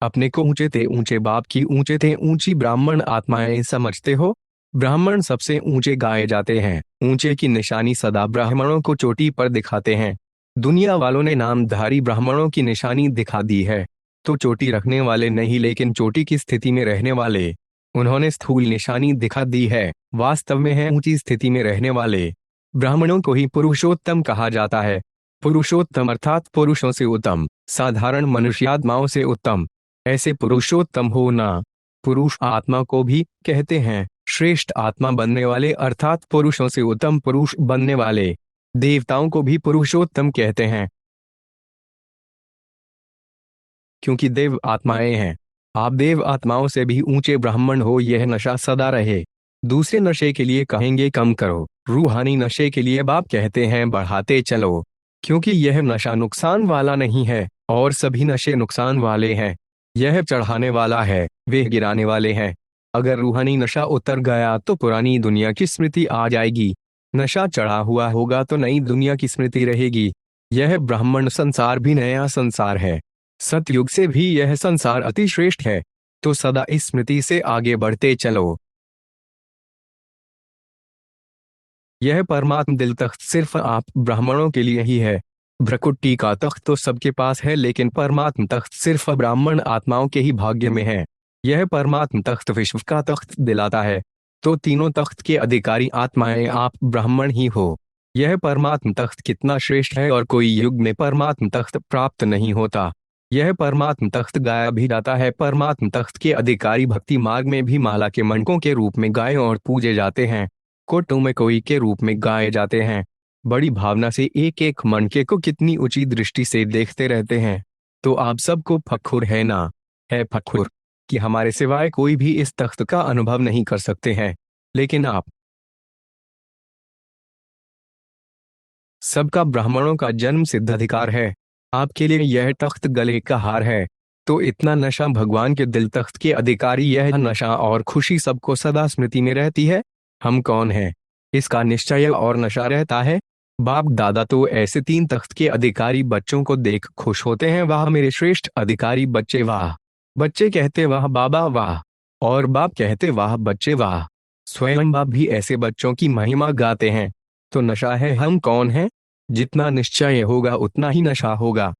अपने को ऊंचे ते ऊंचे बाप की ऊंचे ते ऊंची ब्राह्मण आत्माएं समझते हो। ब्राह्मण सबसे ऊंचे गाए जाते हैं। ऊंचे की निशानी सदा ब्राह्मणों को चोटी पर दिखाते हैं। दुनिया वालों ने नामधारी ब्राह्मणों की निशानी दिखा दी है। तो चोटी रखने वाले नहीं, लेकिन चोटी की स्थिति में रहने वाले। उन्होंने स्थूल निशानी दिखा दी है, वास्तव में है ऊंची स्थिति में रहने वाले। ब्राह्मणों को ही पुरुषोत्तम कहा जाता है। पुरुषोत्तम अर्थात पुरुषों से उत्तम, साधारण मनुष्यात्माओं से उत्तम। ऐसे पुरुषोत्तम होना। पुरुष आत्मा को भी कहते हैं श्रेष्ठ आत्मा बनने वाले, अर्थात पुरुषों से उत्तम पुरुष बनने वाले। देवताओं को भी पुरुषोत्तम कहते हैं, क्योंकि देव आत्माएं हैं। आप देव आत्माओं से भी ऊंचे ब्राह्मण हो, यह नशा सदा रहे। दूसरे नशे के लिए कहेंगे कम करो, रूहानी नशे के लिए बाप कहते हैं बढ़ाते चलो, क्योंकि यह नशा नुकसान वाला नहीं है और सभी नशे नुकसान वाले हैं। यह चढ़ाने वाला है, वे गिराने वाले हैं। अगर रूहानी नशा उतर गया तो पुरानी दुनिया की स्मृति आ जाएगी। नशा चढ़ा हुआ होगा तो नई दुनिया की स्मृति रहेगी। यह ब्राह्मण संसार भी नया संसार है। सतयुग से भी यह संसार अति श्रेष्ठ है। तो सदा इस स्मृति से आगे बढ़ते चलो। यह परमात्म दिल तख्त सिर्फ आप ब्राह्मणों के लिए ही है। भ्रकुटी का तख्त तो सबके पास है, लेकिन परमात्म तख्त सिर्फ ब्राह्मण आत्माओं के ही भाग्य में है। यह परमात्म तख्त विश्व का तख्त दिलाता है। तो तीनों तख्त के अधिकारी आत्माएं आप ब्राह्मण ही हो। यह परमात्म तख्त कितना श्रेष्ठ है, और कोई युग में परमात्म तख्त प्राप्त नहीं होता। यह परमात्म तख्त गाया भी जाता है। परमात्म तख्त के अधिकारी भक्ति मार्ग में भी माला के मणकों के रूप में गाए और पूजे जाते हैं। कोटों में कोई के रूप में गाए जाते हैं। बड़ी भावना से एक एक मणके को कितनी ऊंची दृष्टि से देखते रहते हैं। तो आप सबको फखुर है ना? है फखुर कि हमारे सिवाय कोई भी इस तख्त का अनुभव नहीं कर सकते हैं, लेकिन आप सबका ब्राह्मणों का जन्म सिद्ध अधिकार है। आपके लिए यह तख्त गले का हार है। तो इतना नशा भगवान के दिल तख्त के अधिकारी, यह नशा और खुशी सबको सदा स्मृति में रहती है। हम कौन हैं, इसका निश्चय और नशा रहता है। बाप दादा तो ऐसे तीन तख्त के अधिकारी बच्चों को देख खुश होते हैं, वाह मेरे श्रेष्ठ अधिकारी बच्चे वाह। बच्चे कहते वाह बाबा वाह, और बाप कहते वाह बच्चे वाह। स्वयं बाप भी ऐसे बच्चों की महिमा गाते हैं। तो नशा है हम कौन हैं। जितना निश्चय होगा उतना ही नशा होगा।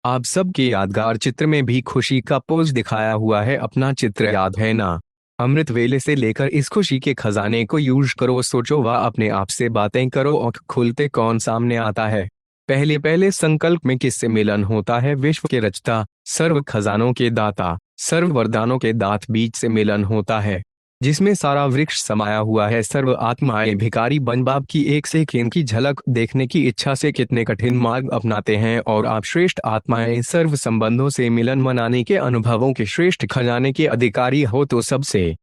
आप सबके यादगार चित्र में भी खुशी का पोज दिखाया हुआ है, अपना चित्र याद है ना? अमृत वेले से लेकर इस खुशी के खजाने को यूज करो, सोचो व अपने आप से बातें करो। और खुलते कौन सामने आता है? पहले पहले संकल्प में किससे मिलन होता है? विश्व के रचता, सर्व खजानों के दाता, सर्व वरदानों के दात बीज से मिलन होता है, जिसमें सारा वृक्ष समाया हुआ है। सर्व आत्माएं भिखारी बन बाप की एक से एक की झलक देखने की इच्छा से कितने कठिन मार्ग अपनाते हैं, और आप श्रेष्ठ आत्माएं सर्व संबंधों से मिलन मनाने के अनुभवों के श्रेष्ठ खजाने के अधिकारी हो। तो सबसे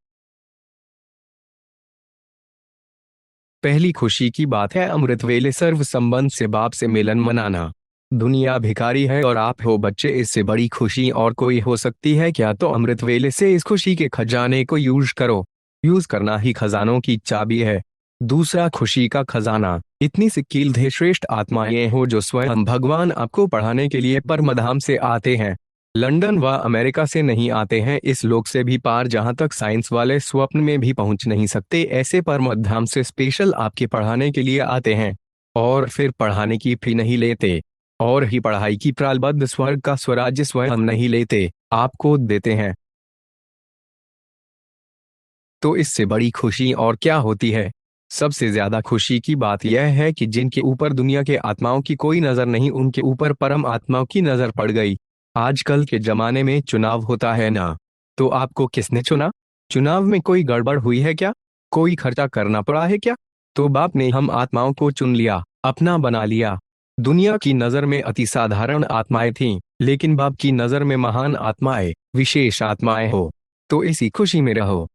पहली खुशी की बात है अमृत वेले सर्व संबंध से बाप से मिलन मनाना। दुनिया भिखारी है और आप हो बच्चे, इससे बड़ी खुशी और कोई हो सकती है क्या? तो अमृत वेले से इस खुशी के खजाने को यूज करो। यूज करना ही खजानों की चाबी है। दूसरा, खुशी का खजाना। इतनी सी कील श्रेष्ठ आत्माएं हो जो स्वयं भगवान आपको पढ़ाने के लिए परमधाम से आते हैं। लंदन व अमेरिका से नहीं आते हैं, इस लोक से भी पार, जहां तक साइंस वाले स्वप्न में भी पहुंच नहीं सकते। ऐसे परमधाम से स्पेशल आपके पढ़ाने के लिए आते हैं, और फिर पढ़ाने की फी नहीं लेते, और ही पढ़ाई की प्रालबद्ध स्वर्ग का स्वराज्य स्वयं नहीं लेते, आपको देते हैं। तो इससे बड़ी खुशी और क्या होती है? सबसे ज्यादा खुशी की बात यह है कि जिनके ऊपर दुनिया के आत्माओं की कोई नजर नहीं, उनके ऊपर परम आत्माओं की नजर पड़ गई। आजकल के जमाने में चुनाव होता है ना, तो आपको किसने चुना? चुनाव में कोई गड़बड़ हुई है क्या? कोई खर्चा करना पड़ा है क्या? तो बाप ने हम आत्माओं को चुन लिया, अपना बना लिया। दुनिया की नजर में अति साधारण आत्माएं थीं, लेकिन बाप की नजर में महान आत्माएं, विशेष आत्माएं हो। तो इसी खुशी में रहो।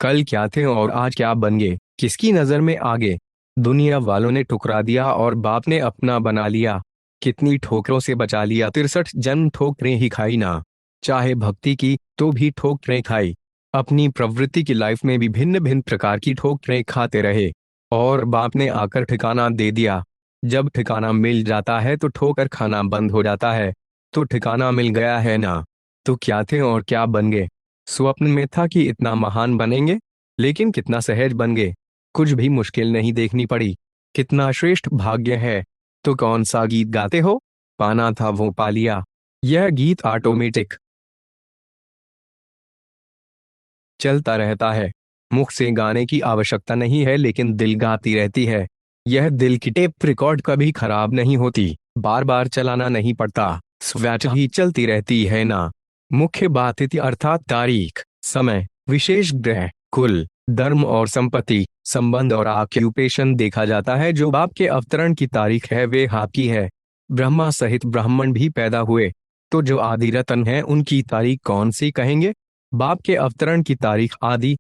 कल क्या थे और आज क्या बन गए, किसकी नजर में आगे? दुनिया वालों ने ठुकरा दिया और बाप ने अपना बना लिया। कितनी ठोकरों से बचा लिया, 63 जन्म ठोकरें ही खाई ना। चाहे भक्ति की तो भी ठोकरें खाई। अपनी प्रवृत्ति की लाइफ में भी भिन्न भिन्न प्रकार की ठोकरें खाते रहे, और बाप ने आकर ठिकाना दे दिया। जब ठिकाना मिल जाता है तो ठोकर खाना बंद हो जाता है। तो ठिकाना मिल गया है ना। तो क्या थे और क्या बन गए। स्वप्न में था कि इतना महान बनेंगे, लेकिन कितना सहज बन गए। कुछ भी मुश्किल नहीं देखनी पड़ी। कितना श्रेष्ठ भाग्य है। तो कौन सा गीत गाते हो। पाना था वो पा लिया। यह गीत ऑटोमेटिक चलता रहता है। मुख से गाने की आवश्यकता नहीं है, लेकिन दिल गाती रहती है। यह दिल की टेप रिकॉर्ड कभी खराब नहीं होती। बार बार चलाना नहीं पड़ता, स्वैच ही चलती रहती है ना। मुख्य बात तिथि अर्थात तारीख, समय, विशेष ग्रह, कुल, धर्म और संपत्ति, संबंध और ऑक्यूपेशन देखा जाता है। जो बाप के अवतरण की तारीख है वे आपकी है। ब्रह्मा सहित ब्राह्मण भी पैदा हुए, तो जो आदि रतन है उनकी तारीख कौन सी कहेंगे। बाप के अवतरण की तारीख आदि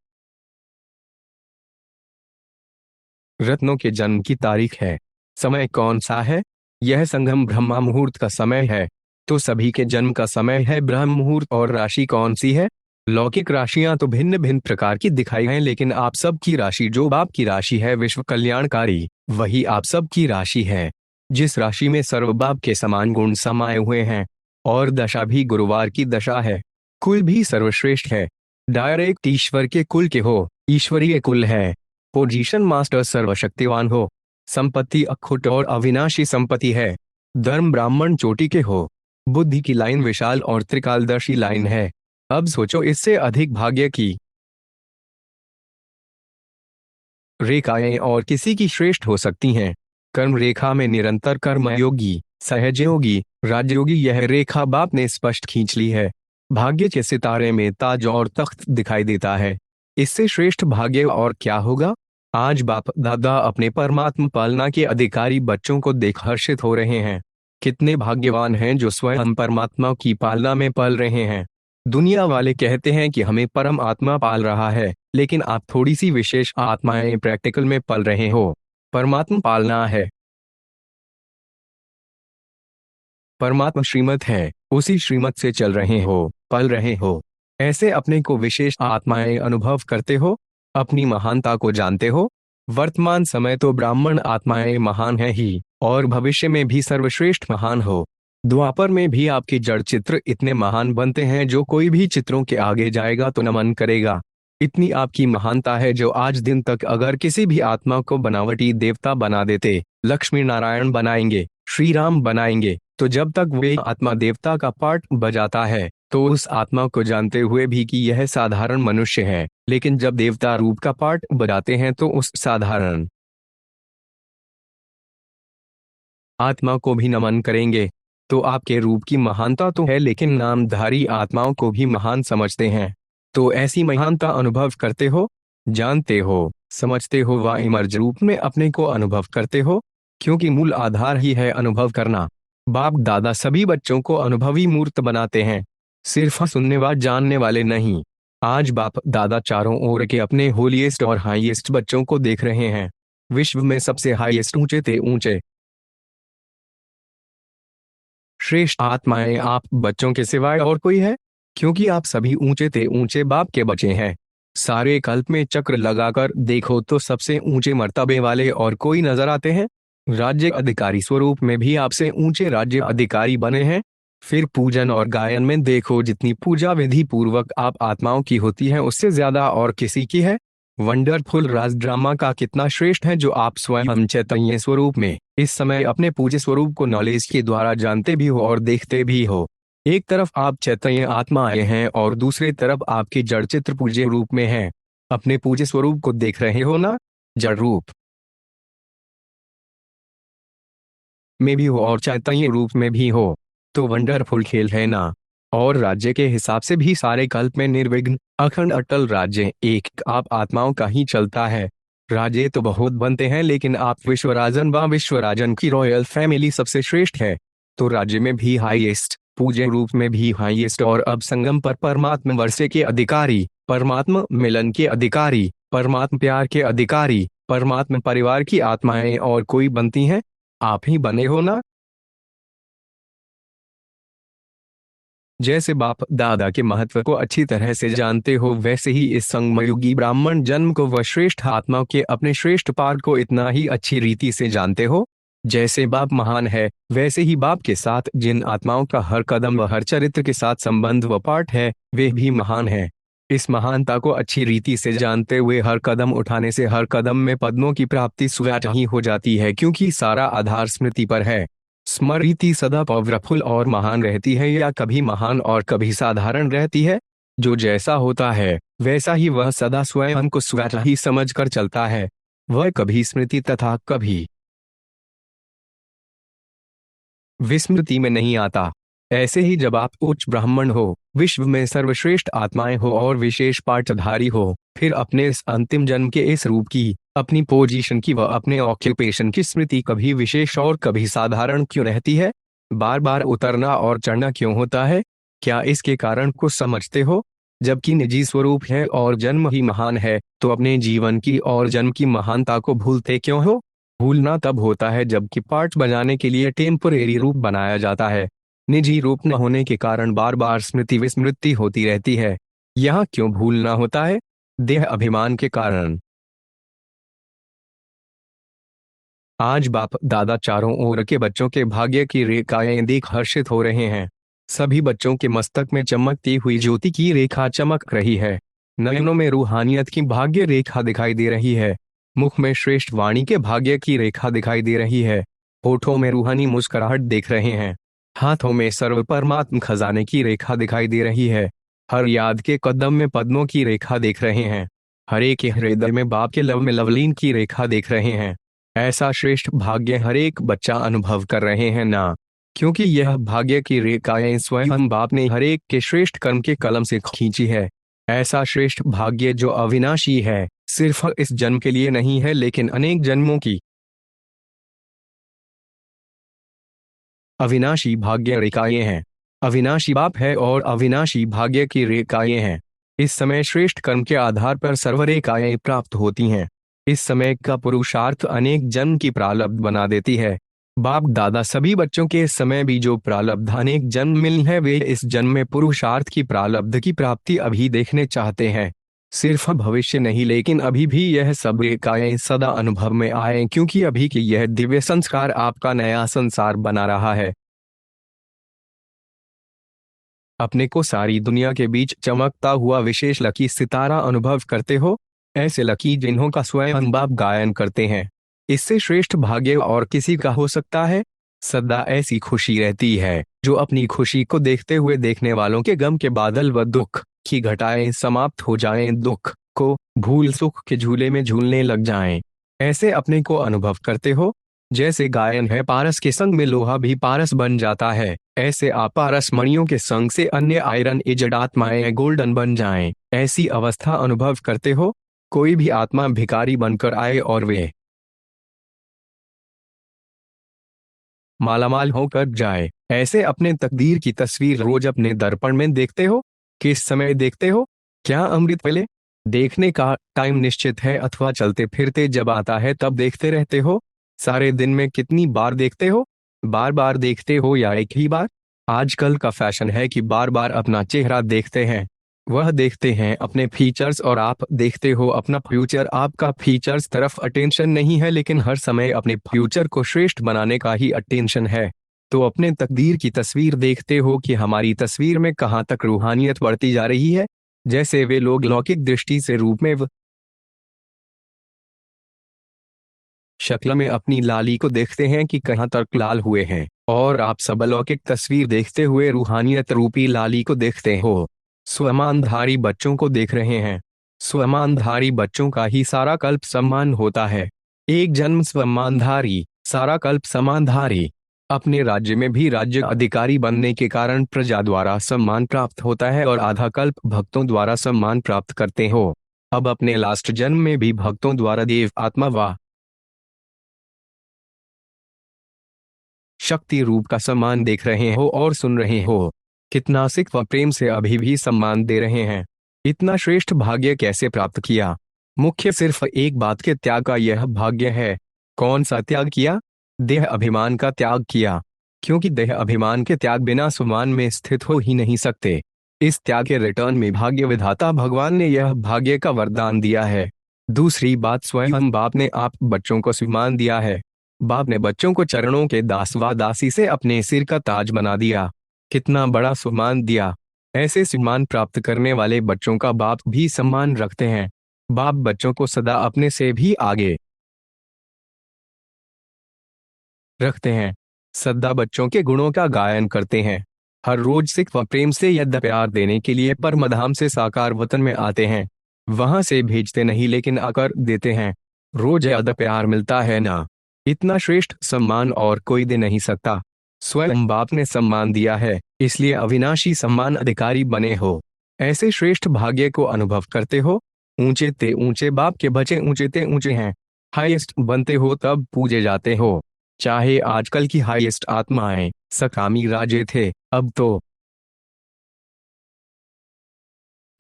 रत्नों के जन्म की तारीख है। समय कौन सा है। यह संगम ब्रह्मा मुहूर्त का समय है। तो सभी के जन्म का समय है ब्रह्म मुहूर्त। और राशि कौन सी है। लौकिक राशियां तो भिन्न भिन्न प्रकार की दिखाई हैं, लेकिन आप सब की राशि जो बाप की राशि है विश्व कल्याणकारी, वही आप सब की राशि है। जिस राशि में सर्व बाप के समान गुण समाये हुए हैं, और दशा भी गुरुवार की दशा है। कुल भी सर्वश्रेष्ठ है। डायरेक्ट ईश्वर के कुल के हो, ईश्वरीय कुल है। पोजीशन मास्टर सर्वशक्तिवान हो। संपत्ति अखुट और अविनाशी संपत्ति है। धर्म ब्राह्मण चोटी के हो। बुद्धि की लाइन विशाल और त्रिकालदर्शी लाइन है। अब सोचो इससे अधिक भाग्य की रेखाएं और किसी की श्रेष्ठ हो सकती हैं। कर्म रेखा में निरंतर कर्मयोगी, सहजयोगी, राजयोगी, यह रेखा बाप ने स्पष्ट खींच ली है। भाग्य के सितारे में ताज और तख्त दिखाई देता है। इससे श्रेष्ठ भाग्य और क्या होगा। आज बाप दादा अपने परमात्मा पालना के अधिकारी बच्चों को देख हर्षित हो रहे हैं। कितने भाग्यवान हैं जो स्वयं परमात्मा की पालना में पल रहे हैं। दुनिया वाले कहते हैं कि हमें परम आत्मा पाल रहा है, लेकिन आप थोड़ी सी विशेष आत्माएं प्रैक्टिकल में पल रहे हो। परमात्मा पालना है। परमात्मा श्रीमत है, उसी श्रीमत से चल रहे हो, पल रहे हो। ऐसे अपने को विशेष आत्माएं अनुभव करते हो। अपनी महानता को जानते हो। वर्तमान समय तो ब्राह्मण आत्माएं महान है ही, और भविष्य में भी सर्वश्रेष्ठ महान हो। द्वापर में भी आपके जड़ चित्र इतने महान बनते हैं जो कोई भी चित्रों के आगे जाएगा तो नमन करेगा। इतनी आपकी महानता है जो आज दिन तक अगर किसी भी आत्मा को बनावटी देवता बना देते, लक्ष्मी नारायण बनाएंगे, श्री राम बनाएंगे, तो जब तक वे आत्मा देवता का पार्ट बजाता है तो उस आत्मा को जानते हुए भी कि यह साधारण मनुष्य है, लेकिन जब देवता रूप का पार्ट बजाते हैं तो उस साधारण आत्मा को भी नमन करेंगे। तो आपके रूप की महानता तो है, लेकिन नामधारी आत्माओं को भी महान समझते हैं। तो ऐसी महानता अनुभव करते हो, जानते हो, समझते हो व इमर्ज रूप में अपने को अनुभव करते हो, क्योंकि मूल आधार ही है अनुभव करना। बाप दादा सभी बच्चों को अनुभवी मूर्त बनाते हैं, सिर्फ सुनने व जानने वाले नहीं। आज बाप दादा चारों ओर के अपने होलीएस्ट और हाईएस्ट बच्चों को देख रहे हैं। विश्व में सबसे हाईएस्ट ऊंचे ते ऊंचे श्रेष्ठ आत्माएं आप बच्चों के सिवाय और कोई है, क्योंकि आप सभी ऊंचे ते ऊंचे बाप के बच्चे हैं। सारे कल्प में चक्र लगाकर देखो तो सबसे ऊंचे मर्तबे वाले और कोई नजर आते हैं। राज्य अधिकारी स्वरूप में भी आपसे ऊंचे राज्य अधिकारी बने हैं। फिर पूजन और गायन में देखो, जितनी पूजा विधि पूर्वक आप आत्माओं की होती है उससे ज्यादा और किसी की है। वंडरफुल राज ड्रामा का कितना श्रेष्ठ है जो आप स्वयं चैतन्य स्वरूप में इस समय अपने पूज्य स्वरूप को नॉलेज के द्वारा जानते भी हो और देखते भी हो। एक तरफ आप चैतन्य आत्माएं हैं और दूसरी तरफ आपकी जड़ चित्र पूज्य रूप में है। अपने पूज्य स्वरूप को देख रहे हो ना। जड़ रूप में भी हो और चैतन्य रूप में भी हो, तो वंडरफुल खेल है ना। और राज्य के हिसाब से भी सारे कल्प में निर्विघ्न अखंड अटल राज्य एक आप आत्माओं का ही चलता है। राज्य तो बहुत बनते हैं, लेकिन आप विश्वराजन व विश्वराजन की रॉयल फैमिली सबसे श्रेष्ठ है। तो राज्य में भी हाईएस्ट, पूज्य रूप में भी हाईएस्ट, और अब संगम पर परमात्मा वर्षे के अधिकारी, परमात्मा मिलन के अधिकारी, परमात्मा प्यार के अधिकारी, परमात्मा परिवार की आत्माएं और कोई बनती हैं। आप ही बने हो ना। जैसे बाप दादा के महत्व को अच्छी तरह से जानते हो, वैसे ही इस संगमयुगी ब्राह्मण जन्म को व श्रेष्ठ आत्मा के अपने श्रेष्ठ पार को इतना ही अच्छी रीति से जानते हो। जैसे बाप महान है, वैसे ही बाप के साथ जिन आत्माओं का हर कदम व हर चरित्र के साथ संबंध व पाठ है, वे भी महान है। इस महानता को अच्छी रीति से जानते हुए हर कदम उठाने से हर कदम में पद्मों की प्राप्ति स्वतः ही हो जाती है, क्योंकि सारा आधार स्मृति पर है। स्मृति सदा पावरफुल और महान रहती है, या कभी महान और कभी साधारण रहती है। जो जैसा होता है वैसा ही वह सदा स्वयं को स्वतः ही समझ कर चलता है। वह कभी स्मृति तथा कभी विस्मृति में नहीं आता। ऐसे ही जब आप उच्च ब्राह्मण हो, विश्व में सर्वश्रेष्ठ आत्माएं हो और विशेष पाठधारी हो, फिर अपने इस अंतिम जन्म के इस रूप की, अपनी पोजीशन की व अपने ऑक्यूपेशन की स्मृति कभी विशेष और कभी साधारण क्यों रहती है? बार बार उतरना और चढ़ना क्यों होता है? क्या इसके कारण को समझते हो? जबकि निजी स्वरूप है और जन्म ही महान है, तो अपने जीवन की और जन्म की महानता को भूलते क्यों हो? भूलना तब होता है जबकि पार्ट बजाने के लिए टेम्परेरी रूप बनाया जाता है। निजी रूप न होने के कारण बार बार स्मृति विस्मृति होती रहती है। यहाँ क्यों भूलना होता है? देह अभिमान के कारण। आज बाप दादा चारों ओर के बच्चों के भाग्य की रेखाएं देख हर्षित हो रहे हैं। सभी बच्चों के मस्तक में चमकती हुई ज्योति की रेखा चमक रही है। नयनों में रूहानियत की भाग्य रेखा दिखाई दे रही है। मुख में श्रेष्ठ वाणी के भाग्य की रेखा दिखाई दे रही है। होठों में रूहानी मुस्कुराहट देख रहे हैं। हाथों में सर्व परमात्म खजाने की रेखा दिखाई दे रही है। हर याद के कदम में पद्मों की रेखा देख रहे हैं। हर एक के हृदय में बाप के लव में लवलीन की रेखा देख रहे हैं। ऐसा श्रेष्ठ भाग्य हर एक बच्चा अनुभव कर रहे हैं ना, क्योंकि यह भाग्य की रेखाएं स्वयं बाप ने हर एक के श्रेष्ठ कर्म के कलम से खींची है। ऐसा श्रेष्ठ भाग्य जो अविनाशी है, सिर्फ इस जन्म के लिए नहीं है लेकिन अनेक जन्मों की अविनाशी भाग्य रेखाएं हैं। अविनाशी बाप है और अविनाशी भाग्य की रेखाएं हैं। इस समय श्रेष्ठ कर्म के आधार पर सर्व रेखाएं प्राप्त होती हैं। इस समय का पुरुषार्थ अनेक जन्म की प्रारब्ध बना देती है। बाप दादा सभी बच्चों के इस समय भी जो प्रारब्ध अनेक जन्म मिली है, वे इस जन्म में पुरुषार्थ की प्रारब्ध की प्राप्ति अभी देखने चाहते हैं। सिर्फ भविष्य नहीं, लेकिन अभी भी यह सब रेखाएं सदा अनुभव में आए, क्योंकि अभी की यह दिव्य संस्कार आपका नया संसार बना रहा है। अपने को सारी दुनिया के बीच चमकता हुआ विशेष लकी सितारा अनुभव करते हो। ऐसे लकी जिन्हों का स्वयं बाप गायन करते हैं। इससे श्रेष्ठ भाग्य और किसी का हो सकता है? सदा ऐसी खुशी रहती है जो अपनी खुशी को देखते हुए देखने वालों के गम के बादल व दुख की घटाएं समाप्त हो जाएं, दुख को भूल सुख के झूले में झूलने लग जाएं। ऐसे अपने को अनुभव करते हो। जैसे गायन है, पारस के संग में लोहा भी पारस बन जाता है, ऐसे आप पारस मणियों के संग से अन्य आयरन एजेड आत्माएं गोल्डन बन जाएं। ऐसी अवस्था अनुभव करते हो। कोई भी आत्मा भिखारी बनकर आए और वे मालामाल होकर जाए, ऐसे अपने तकदीर की तस्वीर रोज अपने दर्पण में देखते हो। किस समय देखते हो? क्या अमृत वेले देखने का टाइम निश्चित है, अथवा चलते फिरते जब आता है तब देखते रहते हो? सारे दिन में कितनी बार देखते हो? बार बार देखते हो या एक ही बार? आजकल का फैशन है कि बार बार अपना चेहरा देखते हैं। वह देखते हैं अपने फीचर्स और आप देखते हो अपना फ्यूचर। आपका फीचर्स तरफ अटेंशन नहीं है, लेकिन हर समय अपने फ्यूचर को श्रेष्ठ बनाने का ही अटेंशन है। तो अपने तकदीर की तस्वीर देखते हो कि हमारी तस्वीर में कहाँ तक रूहानियत बढ़ती जा रही है। जैसे वे लोग लौकिक दृष्टि से रूप में शक्ल में अपनी लाली को देखते हैं कि कहाँ तक लाल हुए हैं, और आप सब अलौकिक तस्वीर देखते हुए रूहानियत रूपी लाली को देखते हो। स्वमानधारी बच्चों को देख रहे हैं। स्वमानधारी बच्चों का ही सारा कल्प सम्मान होता है। एक जन्म स्वमानधारी, सारा कल्प समानधारी। अपने राज्य में भी राज्य अधिकारी बनने के कारण प्रजा द्वारा सम्मान प्राप्त होता है और आधा कल्प भक्तों द्वारा सम्मान प्राप्त करते हो। अब अपने लास्ट जन्म में भी भक्तों द्वारा देव आत्मा व शक्ति रूप का सम्मान देख रहे हो और सुन रहे हो। कितना सिख व प्रेम से अभी भी सम्मान दे रहे हैं। इतना श्रेष्ठ भाग्य कैसे प्राप्त किया? मुख्य सिर्फ एक बात के त्याग का यह भाग्य है। कौन सा त्याग किया? देह अभिमान का त्याग किया, क्योंकि देह अभिमान के त्याग बिना सुमान में स्थित हो ही नहीं सकते। इस त्याग के रिटर्न में भाग्य विधाता भगवान ने यह भाग्य का वरदान दिया है। दूसरी बात, स्वयं बाप ने आप बच्चों को सम्मान दिया है। बाप ने बच्चों को चरणों के दास व दासी से अपने सिर का ताज बना दिया। कितना बड़ा सम्मान दिया। ऐसे सम्मान प्राप्त करने वाले बच्चों का बाप भी सम्मान रखते हैं। बाप बच्चों को सदा अपने से भी आगे रखते हैं। सदा बच्चों के गुणों का गायन करते हैं। हर रोज सिख व प्रेम से यद्य प्यार देने के लिए परमधाम से साकार वतन में आते हैं। वहां से भेजते नहीं लेकिन आकर देते हैं। रोज यद्य प्यार मिलता है ना, इतना श्रेष्ठ सम्मान और कोई दे नहीं सकता। स्वयं बाप ने सम्मान दिया है, इसलिए अविनाशी सम्मान अधिकारी बने हो। ऐसे श्रेष्ठ भाग्य को अनुभव करते हो। ऊंचे ते ऊंचे बाप के बच्चे ऊंचे ते ऊंचे हैं। हाईएस्ट बनते हो तब पूजे जाते हो। चाहे आजकल की हाईएस्ट आत्माएं सकामी राजे थे, अब तो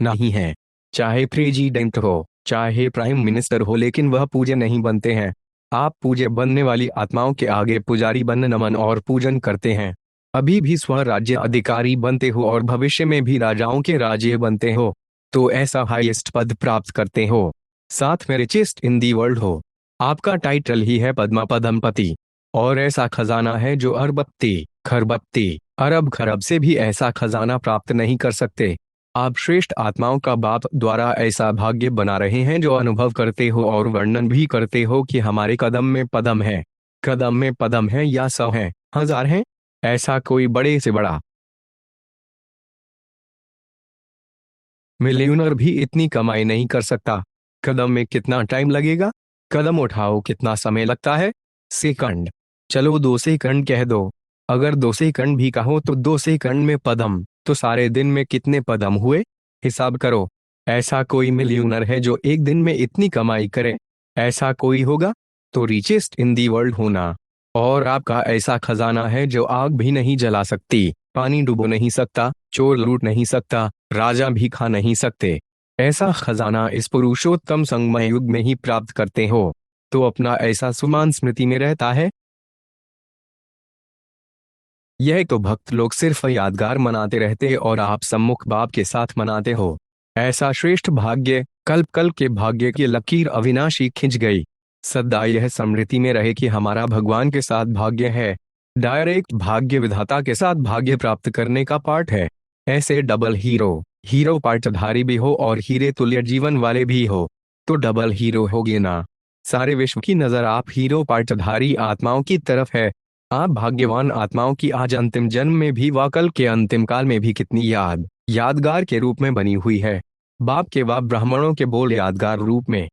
नहीं है। चाहे प्रेसिडेंट हो, चाहे प्राइम मिनिस्टर हो, लेकिन वह पूजे नहीं बनते हैं। आप पूजे बनने वाली आत्माओं के आगे पुजारी बन नमन और पूजन करते हैं। अभी भी स्वराज्य अधिकारी बनते हो और भविष्य में भी राजाओं के राज्य बनते हो, तो ऐसा हाईएस्ट पद प्राप्त करते हो। साथ में रिचेस्ट इन दी वर्ल्ड हो। आपका टाइटल ही है पद्मा पदमपति। और ऐसा खजाना है जो अरबपति खरबपति अरब खरब से भी ऐसा खजाना प्राप्त नहीं कर सकते। आप श्रेष्ठ आत्माओं का बाप द्वारा ऐसा भाग्य बना रहे हैं जो अनुभव करते हो और वर्णन भी करते हो कि हमारे कदम में पदम है। कदम में पदम है या 100 है, 1000 है, ऐसा कोई बड़े से बड़ा मिलियनर भी इतनी कमाई नहीं कर सकता। कदम में कितना टाइम लगेगा? कदम उठाओ कितना समय लगता है? सेकंड। चलो 2 सेकंड कह दो। अगर 2 सेकंड भी कहो तो 2 सेकंड में पदम, तो सारे दिन में कितने पदम हुए? हिसाब करो। ऐसा कोई मिलियनर है जो एक दिन में इतनी कमाई करे? ऐसा कोई होगा? तो रिचेस्ट इन दी वर्ल्ड होना। और आपका ऐसा खजाना है जो आग भी नहीं जला सकती, पानी डुबो नहीं सकता, चोर लूट नहीं सकता, राजा भी खा नहीं सकते। ऐसा खजाना इस पुरुषोत्तम संगमय युग में ही प्राप्त करते हो, तो अपना ऐसा सुमान स्मृति में रहता है। यह तो भक्त लोग सिर्फ यादगार मनाते रहते और आप सम्मुख बाप के साथ मनाते हो। ऐसा श्रेष्ठ भाग्य कल्प कल्प के भाग्य की लकीर अविनाशी खिंच गई। सदा यह स्मृति में रहे कि हमारा भगवान के साथ भाग्य है। डायरेक्ट भाग्य विधाता के साथ भाग्य प्राप्त करने का पार्ट है। ऐसे डबल हीरो पार्टधारी भी हो और हीरे तुल्य जीवन वाले भी हो, तो डबल हीरो होगे ना। सारे विश्व की नजर आप हीरो पार्टधारी आत्माओं की तरफ है। आप भाग्यवान आत्माओं की आज अंतिम जन्म में भी व कल के अंतिम काल में भी कितनी यादगार के रूप में बनी हुई है। बाप के व ब्राह्मणों के बोल यादगार रूप में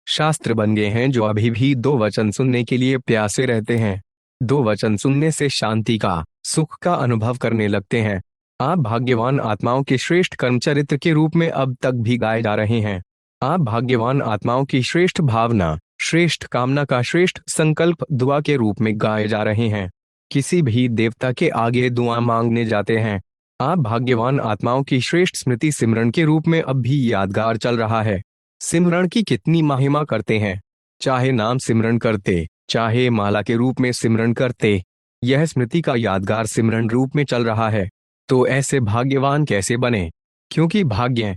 शास्त्र बन गए हैं, जो अभी भी 2 वचन सुनने के लिए प्यासे रहते हैं। 2 वचन सुनने से शांति का, सुख का अनुभव करने लगते हैं। आप भाग्यवान आत्माओं के श्रेष्ठ कर्म चरित्र के रूप में अब तक भी गाए जा रहे हैं। आप भाग्यवान आत्माओं की श्रेष्ठ भावना, श्रेष्ठ कामना का श्रेष्ठ संकल्प दुआ के रूप में गाए जा रहे हैं। किसी भी देवता के आगे दुआ मांगने जाते हैं। आप भाग्यवान आत्माओं की श्रेष्ठ स्मृति सिमरन के रूप में अब भी यादगार चल रहा है। सिमरन की कितनी महिमा करते हैं। चाहे नाम सिमरन करते, चाहे माला के रूप में सिमरन करते, यह स्मृति का यादगार सिमरन रूप में चल रहा है। तो ऐसे भाग्यवान कैसे बने? क्योंकि भाग्य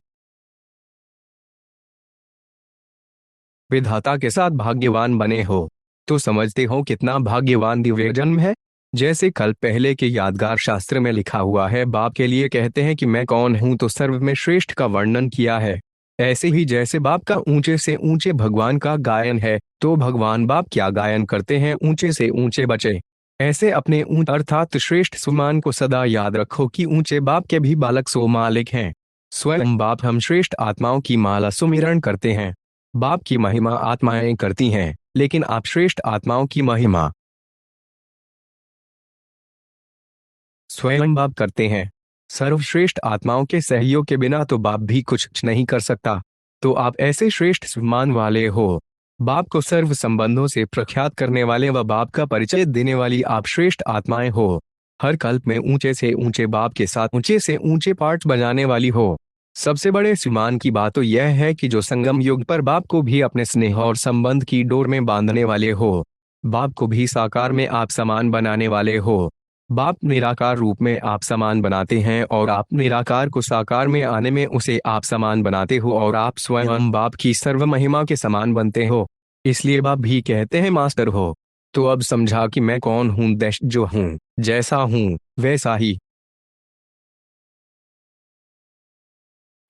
विधाता के साथ भाग्यवान बने हो, तो समझते हो कितना भाग्यवान दिव्य जन्म है। जैसे कल पहले के यादगार शास्त्र में लिखा हुआ है, बाप के लिए कहते हैं कि मैं कौन हूं, तो सर्व में श्रेष्ठ का वर्णन किया है। ऐसे ही जैसे बाप का ऊंचे से ऊंचे भगवान का गायन है, तो भगवान बाप क्या गायन करते हैं? ऊंचे से ऊंचे बचे। ऐसे अपने ऊंच अर्थात श्रेष्ठ सुमान को सदा याद रखो कि ऊंचे बाप के भी बालक सो मालिक हैं। स्वयं बाप हम श्रेष्ठ आत्माओं की माला सुमिरन करते हैं। बाप की महिमा आत्माएं करती हैं, लेकिन आप श्रेष्ठ आत्माओं की महिमा स्वयं बाप करते हैं। सर्वश्रेष्ठ आत्माओं के सहयोग के बिना तो बाप भी कुछ नहीं कर सकता। तो आप ऐसे श्रेष्ठ सम्मान वाले हो। बाप को सर्व संबंधों से प्रख्यात करने वाले व बाप का परिचय देने वाली आप श्रेष्ठ आत्माएं हो। हर कल्प में ऊंचे से ऊंचे बाप के साथ ऊंचे से ऊंचे पाठ बजाने वाली हो। सबसे बड़े सम्मान की बात तो यह है कि जो संगम युग पर बाप को भी अपने स्नेह और संबंध की डोर में बांधने वाले हो। बाप को भी साकार में आप समान बनाने वाले हो। बाप निराकार रूप में आप समान बनाते हैं और आप निराकार को साकार में आने में उसे आप समान बनाते हो और आप स्वयं बाप की सर्व महिमा के समान बनते हो। इसलिए बाप भी कहते हैं मास्टर हो। तो अब समझा कि मैं कौन हूँ, दैश जो हूँ, जैसा हूँ वैसा ही।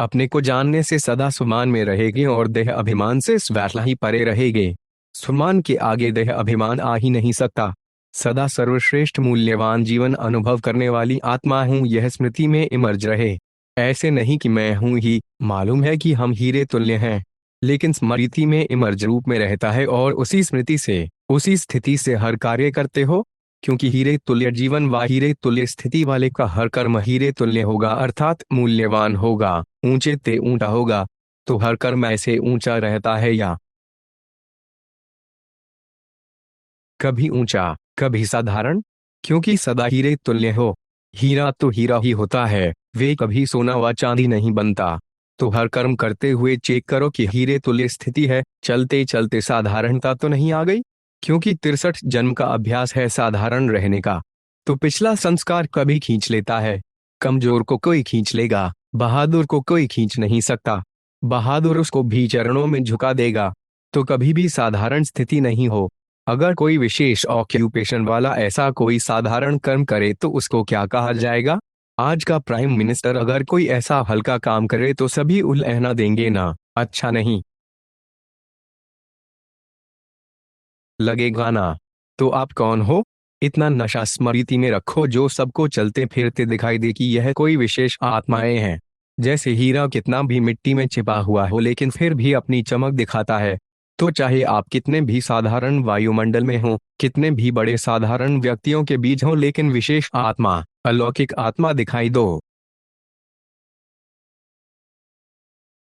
अपने को जानने से सदा सुमान में रहेगी और देह अभिमान से स्वैला ही परे रहेगे। सुमान के आगे देह अभिमान आ ही नहीं सकता। सदा सर्वश्रेष्ठ मूल्यवान जीवन अनुभव करने वाली आत्मा हूँ, यह स्मृति में इमर्ज रहे। ऐसे नहीं कि मैं हूँ ही, मालूम है कि हम हीरे तुल्य हैं, लेकिन स्मृति में इमर्ज रूप में रहता है और उसी स्मृति से, उसी स्थिति से हर कार्य करते हो। क्योंकि हीरे तुल्य जीवन व हीरे तुल्य स्थिति वाले का हर कर्म हीरे तुल्य होगा, अर्थात मूल्यवान होगा, ऊंचे ते ऊंचा होगा। तो हर कर्म ऐसे ऊंचा रहता है या कभी ऊंचा कभी साधारण, क्योंकि सदा हीरे तुल्य हो। हीरा तो हीरा ही होता है, वे कभी सोना व चांदी नहीं बनता। तो हर कर्म करते हुए चेक करो कि हीरे तुल्य स्थिति है, चलते चलते साधारणता तो नहीं आ गई। क्योंकि 63 जन्म का अभ्यास है साधारण रहने का, तो पिछला संस्कार कभी खींच लेता है। कमजोर को कोई खींच लेगा, बहादुर को कोई खींच नहीं सकता। बहादुर उसको भी चरणों में झुका देगा। तो कभी भी साधारण स्थिति नहीं हो। अगर कोई विशेष ऑक्यूपेशन वाला ऐसा कोई साधारण कर्म करे तो उसको क्या कहा जाएगा? आज का प्राइम मिनिस्टर अगर कोई ऐसा हल्का काम करे तो सभी उल्लेखना देंगे ना, अच्छा नहीं लगेगा ना। तो आप कौन हो? इतना नशा स्मृति में रखो जो सबको चलते फिरते दिखाई दे कि यह कोई विशेष आत्माएं हैं। जैसे हीरा कितना भी मिट्टी में छिपा हुआ हो लेकिन फिर भी अपनी चमक दिखाता है। तो चाहे आप कितने भी साधारण वायुमंडल में हो, कितने भी बड़े साधारण व्यक्तियों के बीच हो, लेकिन विशेष आत्मा, अलौकिक आत्मा दिखाई दो।